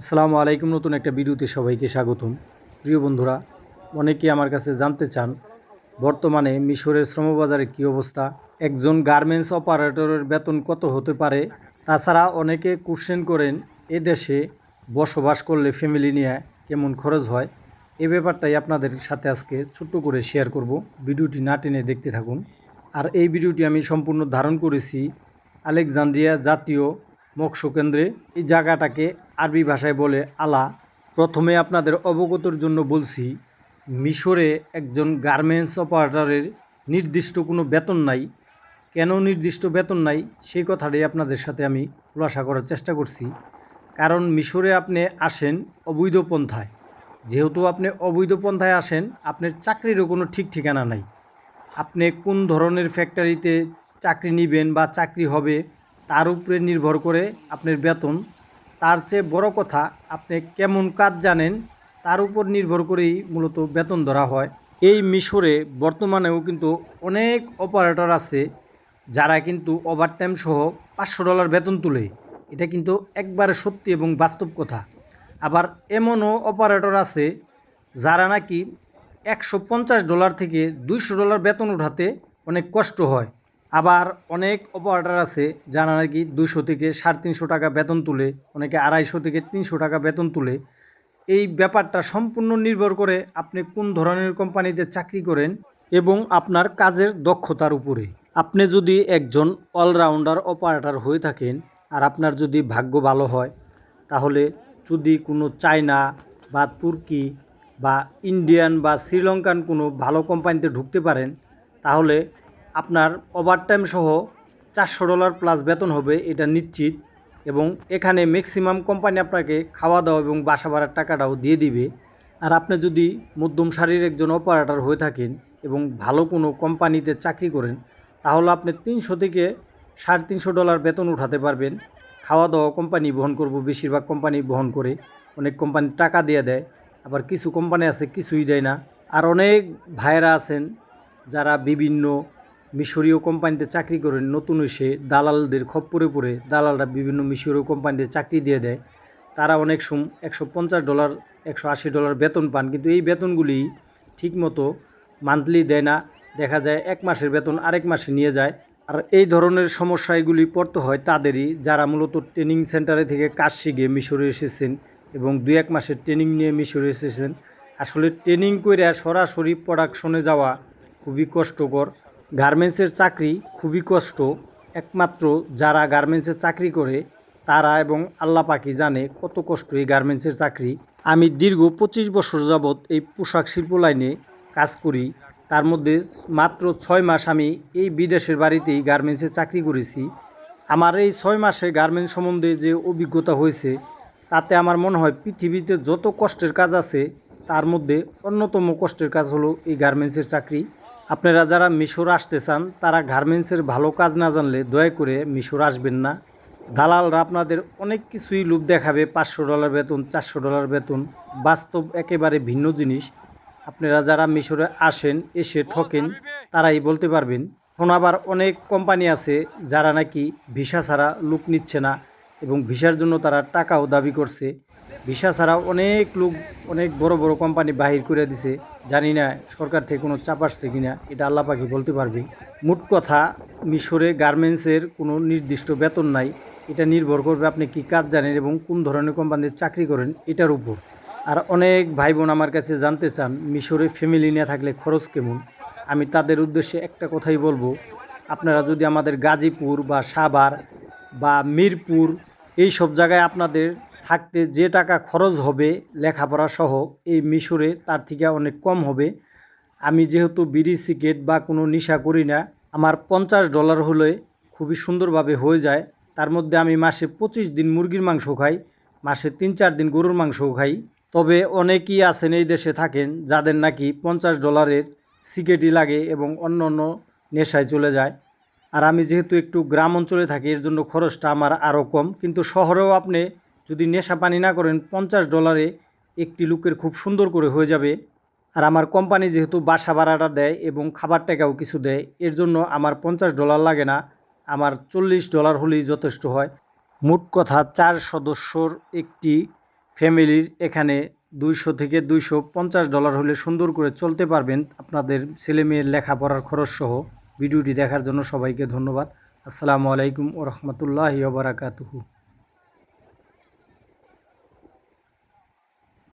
আসসালামু আলাইকুম। নতুন একটা ভিডিওতে সবাইকে স্বাগতম। প্রিয় বন্ধুরা, অনেকেই আমার কাছে জানতে চান বর্তমানে মিশরের শ্রমবাজারে কী অবস্থা, একজন গার্মেন্টস অপারেটরের বেতন কত হতে পারে। তাছাড়া অনেকে কোশ্চেন করেন এ দেশে বসবাস করলে ফ্যামিলি নিয়ে কেমন খরচ হয়। এই ব্যাপারটাই আপনাদের সাথে আজকে ছোট্ট করে শেয়ার করব। ভিডিওটি না টেনে দেখতে থাকুন। আর এই ভিডিওটি আমি সম্পূর্ণ ধারণ করেছি আলেকজান্দ্রিয়া জাতীয় মৎস্য কেন্দ্রে। এই জায়গাটাকে আরবি ভাষায় বলে আলা। প্রথমে আপনাদের অবগতর জন্য বলছি, মিশরে একজন গার্মেন্টস অপারেটরের নির্দিষ্ট কোনো বেতন নাই। কেন নির্দিষ্ট বেতন নাই সেই কথাটাই আপনাদের সাথে আমি খোলাসা করার চেষ্টা করছি। কারণ মিশরে আপনি আসেন অবৈধ পন্থায়। যেহেতু আপনি অবৈধ পন্থায় আসেন, আপনার চাকরিরও কোনো ঠিক ঠিকানা নাই। আপনি কোন ধরনের ফ্যাক্টরিতে চাকরি নেবেন বা চাকরি হবে তার উপরে নির্ভর করে আপনার বেতন। তার চেয়ে বড় কথা, আপনি কেমন কাজ জানেন তার উপর নির্ভর করেই মূলত বেতন ধরা হয়। এই মিশরে বর্তমানেও কিন্তু অনেক অপারেটর আছে যারা কিন্তু ওভারটাইম সহ $500 বেতন তুলে। এটা কিন্তু একবারে সত্যি এবং বাস্তব কথা। আবার এমনও অপারেটর আছে যারা নাকি $150 থেকে $200 বেতন উঠাতে অনেক কষ্ট হয়। আবার অনেক অপারেটর আছে যারা নাকি 200 থেকে 350 টাকা বেতন তুলে, অনেকে 250 থেকে 300 টাকা বেতন তুলে। এই ব্যাপারটা সম্পূর্ণ নির্ভর করে আপনি কোন ধরনের কোম্পানিতে চাকরি করেন এবং আপনার কাজের দক্ষতার উপরে। আপনি যদি একজন অলরাউন্ডার অপারেটর হয়ে থাকেন আর আপনার যদি ভাগ্য ভালো হয়, তাহলে যদি কোনো চায়না বা তুর্কি বা ইন্ডিয়ান বা শ্রীলঙ্কান কোনো ভালো কোম্পানিতে ঢুকতে পারেন, তাহলে আপনার ওভারটাইম সহ $400 প্লাস বেতন হবে, এটা নিশ্চিত। এবং এখানে ম্যাক্সিমাম কোম্পানি আপনাকে খাওয়া দাওয়া এবং বাসা ভাড়ার টাকাটাও দিয়ে দিবে। আর আপনি যদি মধ্যম সারির একজন অপারেটর হয়ে থাকেন এবং ভালো কোনো কোম্পানিতে চাকরি করেন, তাহলে আপনি 300 থেকে $350 বেতন উঠাতে পারবেন। খাওয়া দাওয়া কোম্পানি বহন করব, বেশিরভাগ কোম্পানি বহন করে। অনেক কোম্পানি টাকা দিয়ে দেয়, আবার কিছু কোম্পানি আছে কিছুই দেয় না। আর অনেক ভাইয়েরা আছেন যারা বিভিন্ন মিশরীয় কোম্পানিতে চাকরি করেন, নতুন এসে দালালদের খপ্পরে পড়ে দালালরা বিভিন্ন মিশরীয় কোম্পানিতে চাকরি দিয়ে দেয়। তারা অনেক সময় $150 $180 বেতন পান, কিন্তু এই বেতনগুলি ঠিকমতো মান্থলি দেয় না। দেখা যায় এক মাসের বেতন আরেক মাসে নিয়ে যায়। আর এই ধরনের সমস্যা এগুলি পড়তে হয় তাদেরই যারা মূলত ট্রেনিং সেন্টারে থেকে কাজ শিখে মিশরে এসেছেন এবং 2-1 মাসের ট্রেনিং নিয়ে মিশরে এসেছেন। আসলে ট্রেনিং করে সরাসরি প্রোডাকশনে যাওয়া খুবই কষ্টকর। গার্মেন্টসের চাকরি খুবই কষ্ট। একমাত্র যারা গার্মেন্টসে চাকরি করে তারা এবং আল্লাহ পাকই জানে কত কষ্ট এই গার্মেন্টসের চাকরি। আমি দীর্ঘ 25 বছর যাবৎ এই পোশাক শিল্প লাইনে কাজ করি। তার মধ্যে মাত্র 6 মাস আমি এই বিদেশের বাড়িতেই গার্মেন্টসে চাকরি করেছি। আমার এই 6 মাসে গার্মেন্টস সম্বন্ধে যে অভিজ্ঞতা হয়েছে, তাতে আমার মনে হয় পৃথিবীতে যত কষ্টের কাজ আছে তার মধ্যে অন্যতম কষ্টের কাজ হলো এই গার্মেন্টসের চাকরি। আপনারা যারা মিশর আসতে চান তারা গার্মেন্টসের ভালো কাজ না জানলে দয়া করে মিশর আসবেন না। দালালরা আপনাদের অনেক কিছুই লোভ দেখাবে, $500 বেতন, $400 বেতন। বাস্তব একেবারে ভিন্ন জিনিস। আপনারা যারা মিশরে আসেন এসে ঠকেন তারাই বলতে পারবেন। এখন আবার অনেক কোম্পানি আছে যারা নাকি ভিসা ছাড়া লোক নিচ্ছে না এবং ভিসার জন্য তারা টাকাও দাবি করছে। ভিসা ছাড়া অনেক লোক অনেক বড় বড় কোম্পানি বাহির করে দিছে। জানি না সরকার থেকে কোনো চাপ আসছে কিনা, এটা আল্লাহ পাকি বলতে পারবে। মোট কথা, মিশরে গার্মেন্টসের কোনো নির্দিষ্ট বেতন নাই। এটা নির্ভর করবে আপনি কী কাজ জানেন এবং কোন ধরনের কোম্পানিতে চাকরি করেন এটার উপর। আর অনেক ভাই বোন আমার কাছে জানতে চান মিশরে ফ্যামিলি নিয়ে থাকলে খরচ কেমন। আমি তাদের উদ্দেশ্যে একটা কথাই বলবো, আপনারা যদি আমাদের গাজীপুর বা সাভার বা মিরপুর এই সব জায়গায় আপনাদের থাকতে যে টাকা খরচ হবে লেখাপড়া সহ, এই মিশরে তার থেকে অনেক কম হবে। আমি যেহেতু বিড়ি সিগারেট বা কোনো নেশা করি না, আমার $50 হলে খুবই সুন্দরভাবে হয়ে যায়। তার মধ্যে আমি মাসে 25 দিন মুরগির মাংস খাই, মাসে 3-4 দিন গরুর মাংসও খাই। তবে অনেকেই আছেন এই দেশে থাকেন যাদের নাকি $50 সিগারেটই লাগে এবং অন্য অন্য নেশায় চলে যায়। আর আমি যেহেতু একটু গ্রাম অঞ্চলে থাকি, এর জন্য খরচটা আমার আরও কম। কিন্তু শহরেও আপনি যদি নেশা পানি না করেন, $50 একটি লোকের খুব সুন্দর করে হয়ে যাবে। আর আমার কোম্পানি যেহেতু বাসা ভাড়াটা দেয় এবং খাবার টাকাও কিছু দেয়, এর জন্য আমার $50 লাগে না, আমার $40 হলেই যথেষ্ট হয়। মোট কথা 4 সদস্যর একটি ফ্যামিলির এখানে $200 থেকে $250 হলে সুন্দর করে চলতে পারবেন আপনাদের ছেলে মেয়ের লেখাপড়ার খরচ সহ। ভিডিওটি দেখার জন্য সবাইকে ধন্যবাদ। আসসালামু আলাইকুম ওয়া রাহমাতুল্লাহি ওয়া বারাকাতুহু।